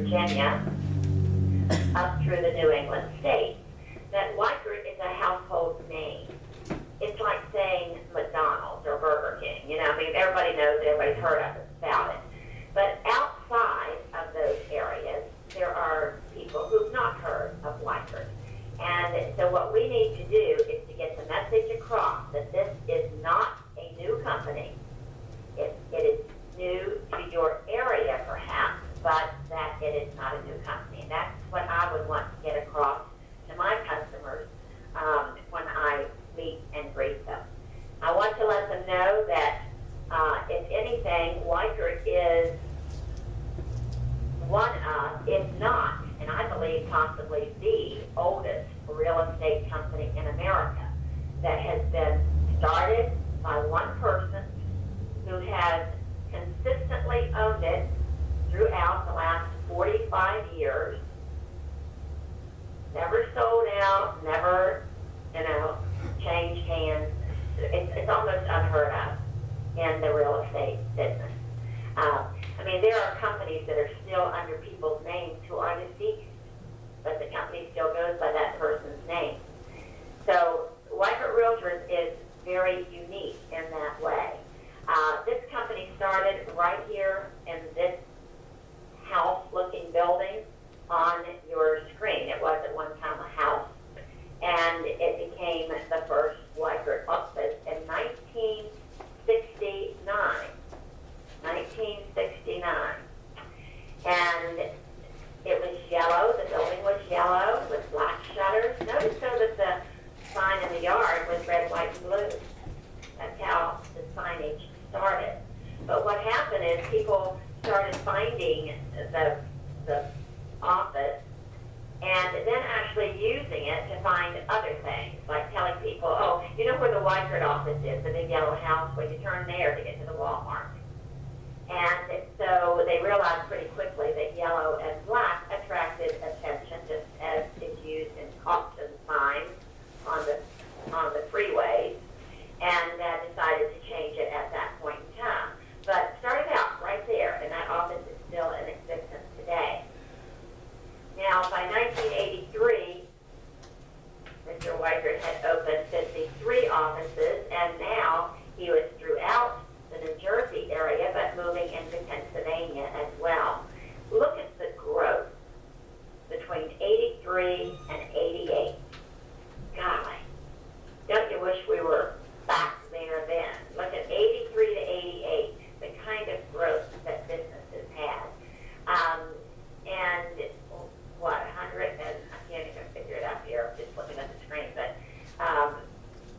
Virginia up through the New England states. That Weichert is a household name. It's like saying McDonald's or Burger King. I mean, everybody knows it, everybody's heard of it, about it. But outside of those areas, there are people who've not heard of Weichert. And so what we need to do is to get the message across that this is not a new company. It is new to your area, perhaps, but that it is not a new company. And that's what I would want to get across to my customers when I meet and greet them. I want to let them know that, if anything, Weichert is one of, if not, and I believe possibly the oldest real estate company in America that has been started by one person who has consistently owned it throughout the last 45 years, never sold out, never, changed hands. It's almost unheard of in the real estate business. I mean, there are companies that are still under people's names who are deceased, but the company still goes by that person's name. So Weichert Realtors is very unique in that way. This company started right here in this house-looking building on your screen. It was at one time a house, and it became the first Weichert office in 1969. 1969. And it was yellow, the building was yellow with black shutters. Notice though that the sign in the yard was red, white, and blue. That's how the signage started. But what happened is people started finding the office and then actually using it to find other things, like telling people, oh, you know where the Weichert office is, the big yellow house, where you turn there to get to the Walmart. And so they realized pretty quickly that yellow and black attracted attention, just as is used in caution signs on the freeways, and decided to change it at that point in time. But started out right there, and that office is still in existence today. Now, by 1983, Mr. Weichert had opened 53 offices, and now he was throughout the New Jersey area, but moving into Pennsylvania as well. Look at the growth between 83 and 88. Golly, don't you wish we were back there then? Look at 83 to 88, the kind of growth that businesses had. And what, 100, and I can't even figure it out here, I'm just looking at the screen, but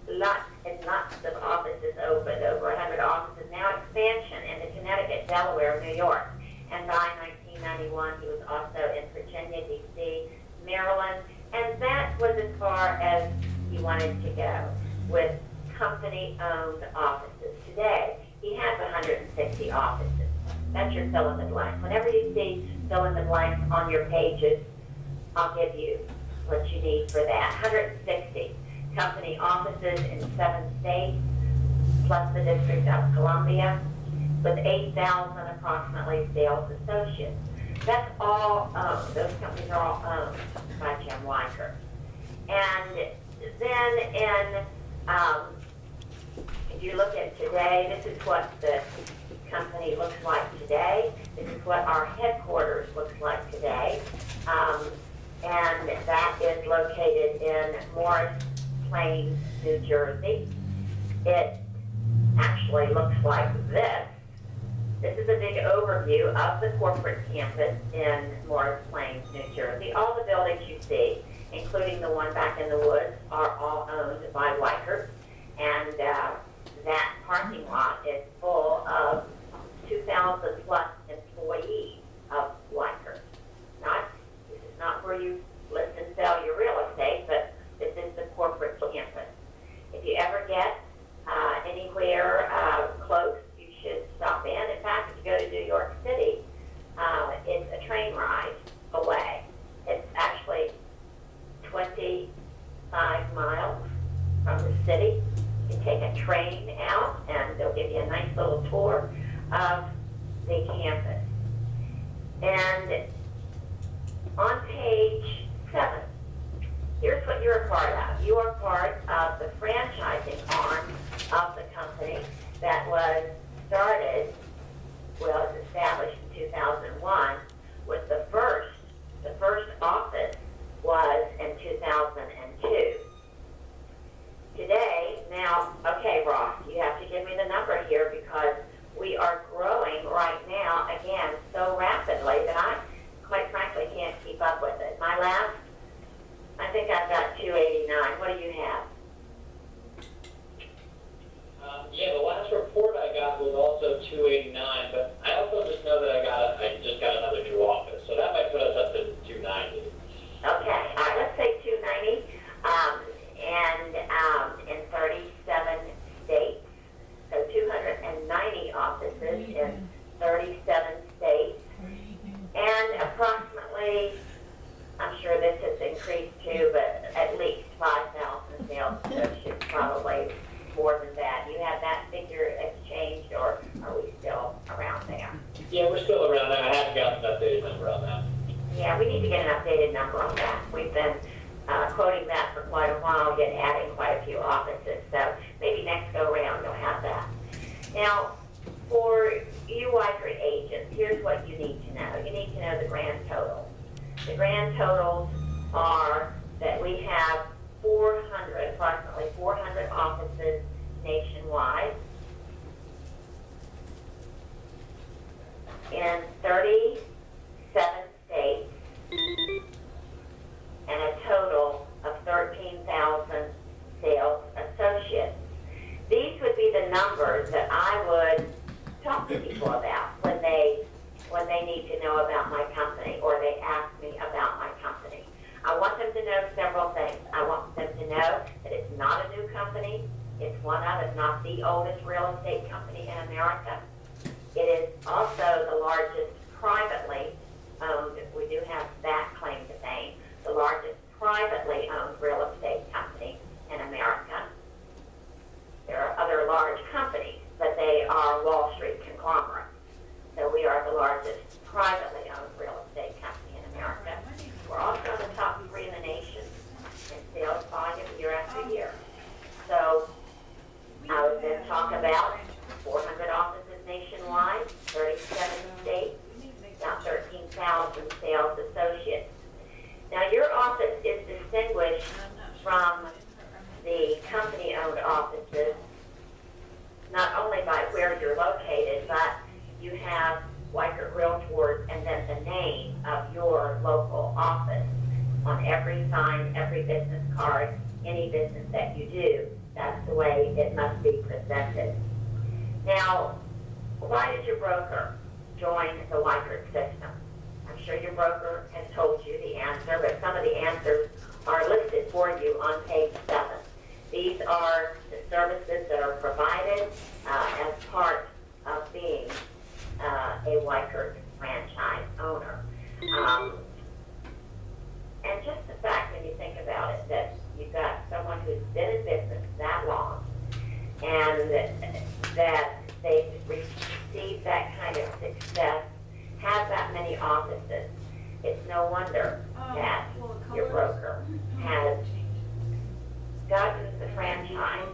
lots and lots of offices opened, over 100 offices, now expansion into Connecticut, Delaware, New York. And by 1991, he was also in Virginia, D.C., Maryland, and that was as far as he wanted to go with company-owned offices. Today, he has 160 offices. That's your fill in the blank. Whenever you see fill in the blank on your pages, I'll give you what you need for that. 160 company offices in 7 states, plus the District of Columbia, with 8,000 approximately sales associates. That's all owned. Those companies are all owned by Jim Weichert. And then if you look at today, this is what the company looks like today. This is what our headquarters looks like today. And that is located in Morris Plains, New Jersey. It actually looks like this. This is a big overview of the corporate campus in Morris Plains, New Jersey. All the buildings you see, including the one back in the woods, are all owned by Weichert. And that parking lot is full of 2,000 plus employees of Weichert. This is not where you list and sell your real estate, but this is the corporate campus. If you ever get anywhere close, you should stop in. In fact, if you go to New York City, it's a train ride away. It's actually 25 miles from the city. You can take a train out, and they'll give you a nice little tour of the campus. on page 7, here's what you're a part of. You are part of the franchising arm of the company that was started, well, it was established in 2001, with the first office was in 2002. Today, now, okay, Ross, you have to give me the number here because we are growing right now, again, so rapidly that I, quite frankly, can't keep up with it. My last, I think I've got 289. What do you have? Yeah, the last report I got was also 289, but I also just know that I just got another new office, so that might put us up to 290. Okay, all right, let's say 290, and in 37 states, so 290 offices in 37 states, and approximately, I'm sure this has increased too, but at least 5,000 sales associates, probably more than that. You have that figure exchanged, or are we still around there? Yeah, we're still around that. I haven't gotten an updated number on that. Yeah, we need to get an updated number on that. We've been quoting that for quite a while, yet adding quite a few offices. So maybe next go around you'll have that. Now, for you Weichert agents, here's what you need to know. You need to know the grand totals. The grand totals are that we have approximately 400 offices nationwide in 37 states, and a total of 13,000 sales associates. These would be the numbers that I would talk to people about when they need to know about my company or they ask me about my company. I want them to know several things. I want them to know that it's not a new company. It's one of, if not the oldest real estate company in America. It is also the largest privately owned, we do have that claim to fame, the largest privately owned real estate company in America. There are other large companies, but they are Wall Street conglomerates. So we are the largest privately owned real estate company in America. We're also in the top 3 in the nation in sales volume year after year. So I would then talk about 400 offices nationwide, 37 states, about 13,000 sales associates. Now your office is distinguished from the company-owned offices not only by where you're located, but you have Weichert Realtors and then the name of your local office on every sign, every business card, any business that you do. That's the way it must be presented. Now, why did your broker join the Weichert system? I'm sure your broker has told you the answer, but some of the answers are listed for you on page 7. These are the services that are provided as part of being a Weichert franchise owner. And just the fact, when you think about it, that you've got someone who's been in business that long and that they've received that kind of success, have that many offices, it's no wonder that your broker has gotten the franchise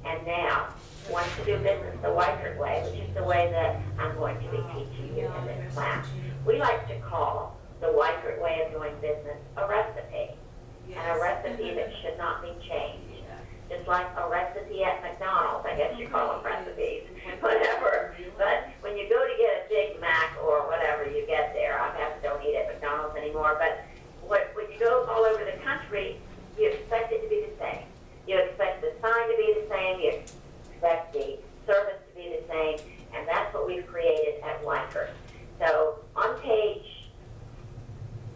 and now wants to do business the Weichert way, which is the way that I'm going to be teaching you in this class. We like to call the Weichert way of doing business a recipe, and a recipe that should not be changed. Just like a recipe at McDonald's, I guess you call them recipes, whatever. But when you go to get a Big Mac or whatever you get there, I don't eat at McDonald's anymore, but when you go all over the country, you expect it to be the same. You expect the sign to be the same, you expect the service to be the same, and that's what we've created at Weichert. So on page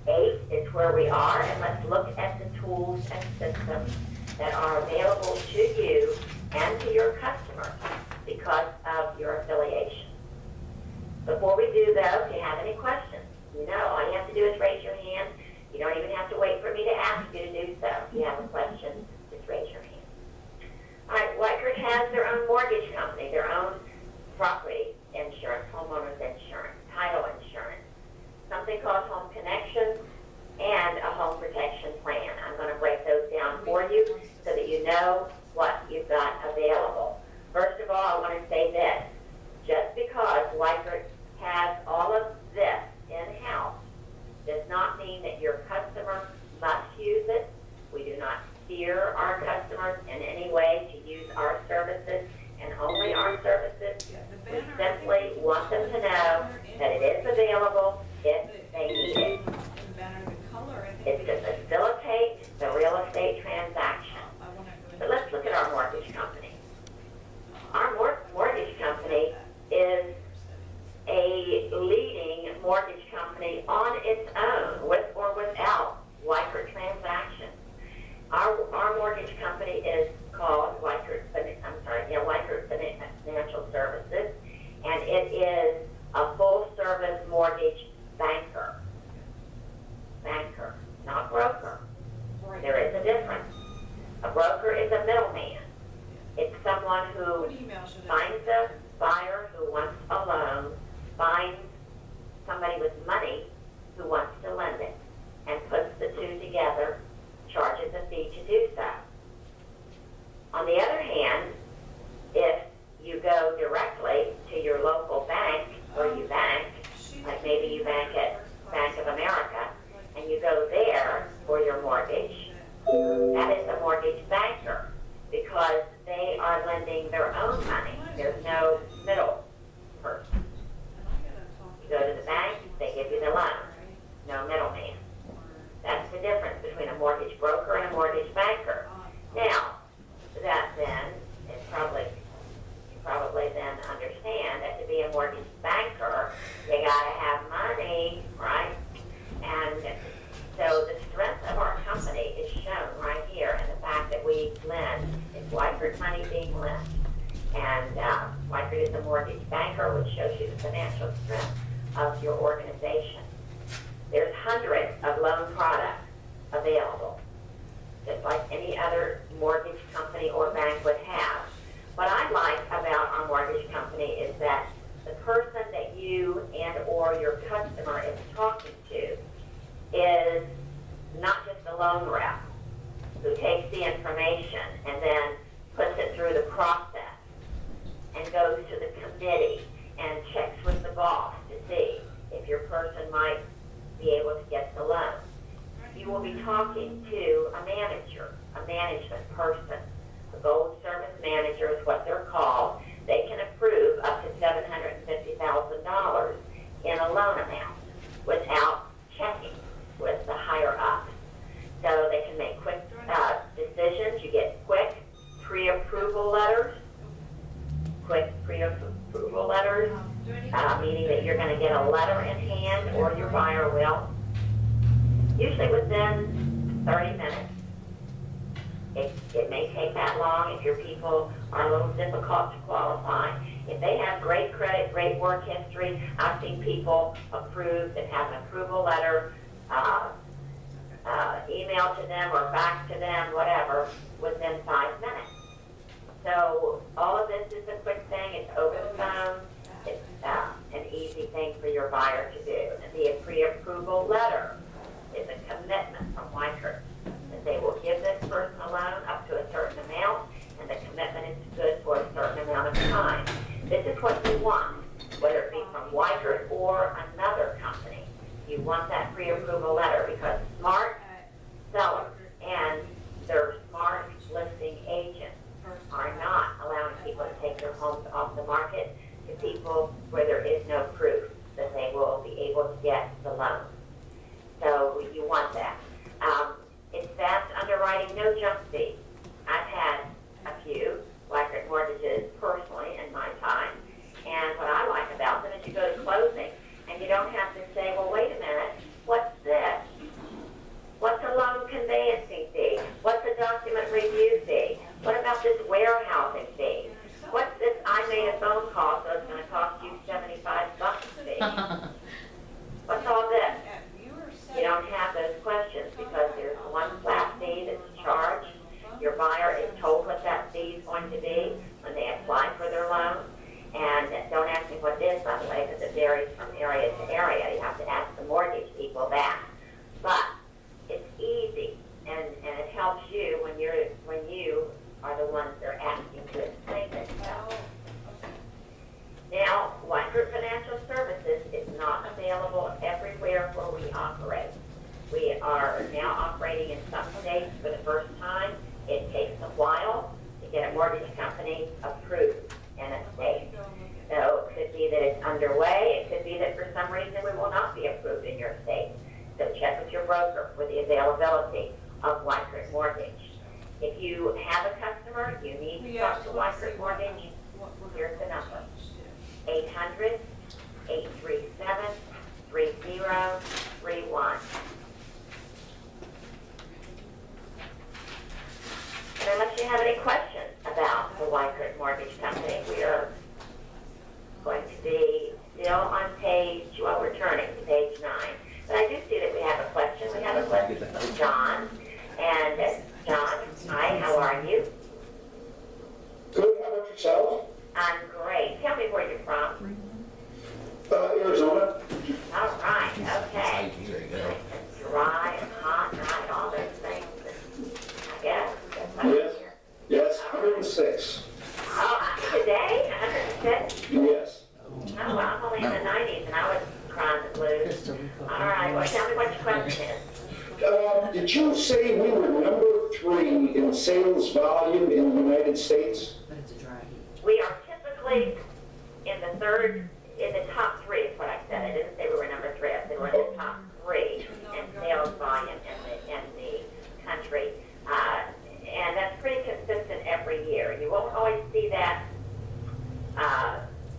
8 is where we are, and let's look at the tools and systems that are available to you and to your customers because of your affiliation. Before we do though, if you have any questions, all you have to do is raise your hand. You don't even have to wait for me to ask you to do so. If you have a question, just raise your hand. All right, Weichert has their own mortgage company, their own property insurance, homeowners insurance, title insurance, something called Home Connection, know what you've got available. First of all, I want to say this. Just because Weichert has all of this in-house does not mean that your customer must use it. We do not steer our customers in any way to use our services and only our services. We simply want them to know that it is available if they need it. It's to facilitate the real estate transaction. But let's look at our mortgage company. Our mortgage company is a leading mortgage company on its own, with or without Weichert transactions. Our mortgage company is called Weichert Financial Services, and it is a full-service mortgage banker. Banker, not broker. There is a difference. A broker is a middleman. It's someone who finds a buyer who wants a loan, finds somebody with money who wants to lend it, and puts the two together, charges a fee to do so. On the other hand, if you go directly to your local bank where you bank, like maybe you bank at Bank of America, and you go there for your mortgage, that is a mortgage banker, because they are lending their own money. There's no middle person. You go to the bank, they give you the loan. No middleman. That's the difference between a mortgage broker and a mortgage banker. Now, that then, you probably then understand that to be a mortgage banker, you gotta have money, right? And so the strength of our company is shown right here in the fact that we lend. It's Weichert money being lent. And Weichert is a mortgage banker, which shows you the financial strength of your organization. There's hundreds of loan products available, just like any other mortgage company or bank would have. What I like about our mortgage company is that the person that you and or your customer is talking to is not just a loan rep who takes the information and then puts it through the process and goes to the committee and checks with the boss to see if your person might be able to get the loan. You will be talking to a manager, a management person. A gold service manager is what they're called. They can approve up to $750,000 in a loan amount without checking with the higher up. So they can make quick decisions. You get quick pre-approval letters. Meaning that you're going to get a letter in hand, or your buyer will, usually within 30 minutes. It may take that long if your people are a little difficult to qualify. If they have great credit, great work history, I've seen people approved and have an approval letter emailed to them or back to them, whatever, within 5 minutes. So all of this is a quick thing. It's over the phone. It's an easy thing for your buyer to do. And the pre-approval letter is a commitment from Weichert that they will give this person a loan up to a certain amount, and the commitment is good for a certain amount of time. This is what you want, whether it be from Weichert or another company. You want that pre-approval letter because smart sellers and their smart listing agents are not allowing people to take their homes off the market to people where there is no proof that they will be able to get the loan. So you want that. It's fast underwriting, no jump fee. I've had a few Weichert mortgages personally in my time, and what I like about them is you go to closing and you don't have to say, well, wait a minute, what's this? What's a loan conveyancing fee? What's a document review fee? What about this warehousing fee? What's this? I made a phone call, so it's going to cost you $75 fee. What's all this? You don't have those questions because there's one flat fee that's charged. Your buyer is told what that fee is going to be when they apply for their loan. And don't ask me what it is, by the way, because it varies from area to area. You have to ask the mortgage people that. But it's easy, and it helps you when you operate. We are now operating in some states for the first time. It takes a while to get a mortgage company approved in a state. So it could be that it's underway. It could be that for some reason we will not be approved in your state. So check with your broker for the availability of Wyckoff Mortgage. If you have a customer, you need to talk to Wyckoff Mortgage, here's the number. 800-837-3031. And unless you have any questions about the Wyckoff Mortgage Company, we are going to be still on page, well, we're turning to page 9. But I do see that we have a question. We have a question from John. And John, hi, how are you? Good, how about yourself? I'm great. Tell me where you're from. Arizona. All right, okay. Dry and hot and all those things. I guess. That's what I Yes. hear. Yes, 106. Oh, today? 106? Yes. Oh, well, I'm only in the 90s and I was crying the blues. All right, well, tell me what your question is. Did you say we were number 3 in sales volume in the United States? But it's a dry heat. We are typically in the top 3 is what I said. I didn't say we were number 3. I said we're in the top 3 in sales volume in the country. And that's pretty consistent every year. You won't always see that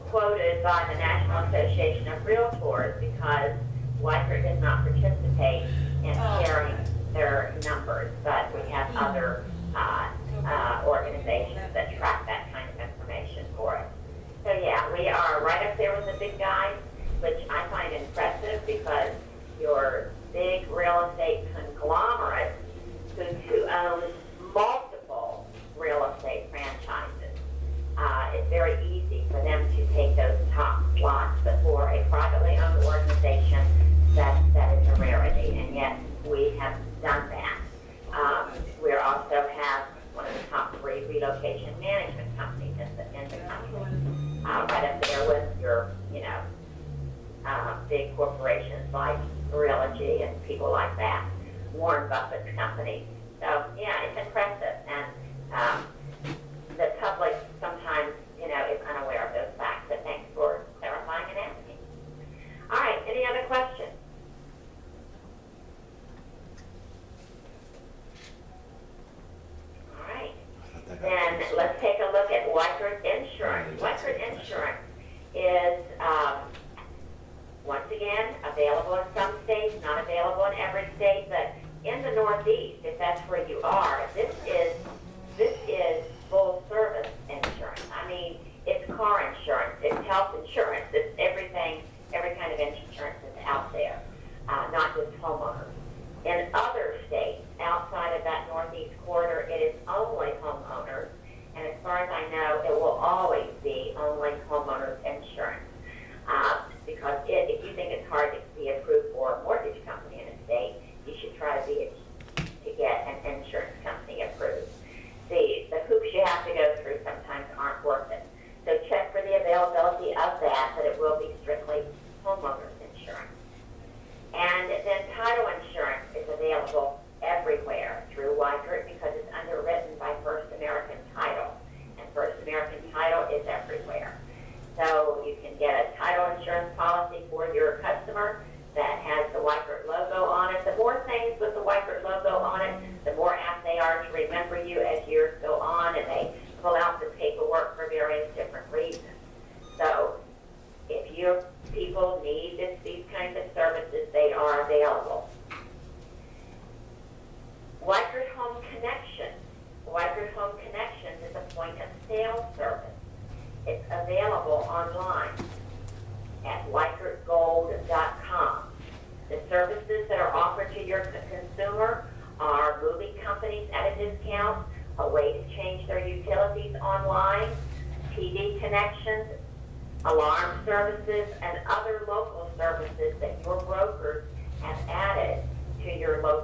quoted by the National Association of Realtors because Wyckoff does not participate in sharing their numbers, but we have other organizations that track that kind of information for us. So yeah, we are right up there with the big guys, which I find impressive because your big real estate conglomerate who owns multiple real estate franchises. It's very easy for them to take those top slots, but for a privately owned organization, that is a rarity, and yet we have done that. We also have one of the top 3 relocation management companies in the country, right up there with your, big corporations like Realogy and people like that, Warren Buffett's company. So yeah, it's impressive, and the public sometimes, is unaware of those facts. So thanks for clarifying and asking. All right, any other questions? All right. Then let's take a look at Wyckoff Insurance. Wyckoff Insurance is, once again, available in some states, not available in every state, but in the Northeast, if that's where you are, this is full service insurance. I mean, it's car insurance, it's health insurance, it's everything, every kind of insurance that's out there, not just homeowners. In other states outside of that Northeast corridor, it is only homeowners, and as far as I know, it will always be only homeowners insurance. Because if you think it's hard to be approved for a mortgage company in a state, you should try to get an insurance company approved. The hoops you have to go through sometimes aren't worth it. So check for the availability of that, but it will be strictly homeowners insurance. And then title insurance is available everywhere through Wyckoff because it's underwritten by First American Title. And First American Title is everywhere. So you can get a title insurance policy for your customer that has the Wyckoff logo on it. The more things with the Wyckoff logo on it, the more apt they are to remember you as years go on and they pull out the paperwork for various different reasons. So if your people need these kinds of services, they are available. Wyckoff Home Connections. Wyckoff Home Connections is a point of sale service. It's available online at wyckoffgold.com. The services that are offered to your consumer are moving companies at a discount, a way to change their utilities online, TV connections, alarm services, and other local services that your brokers have added to your local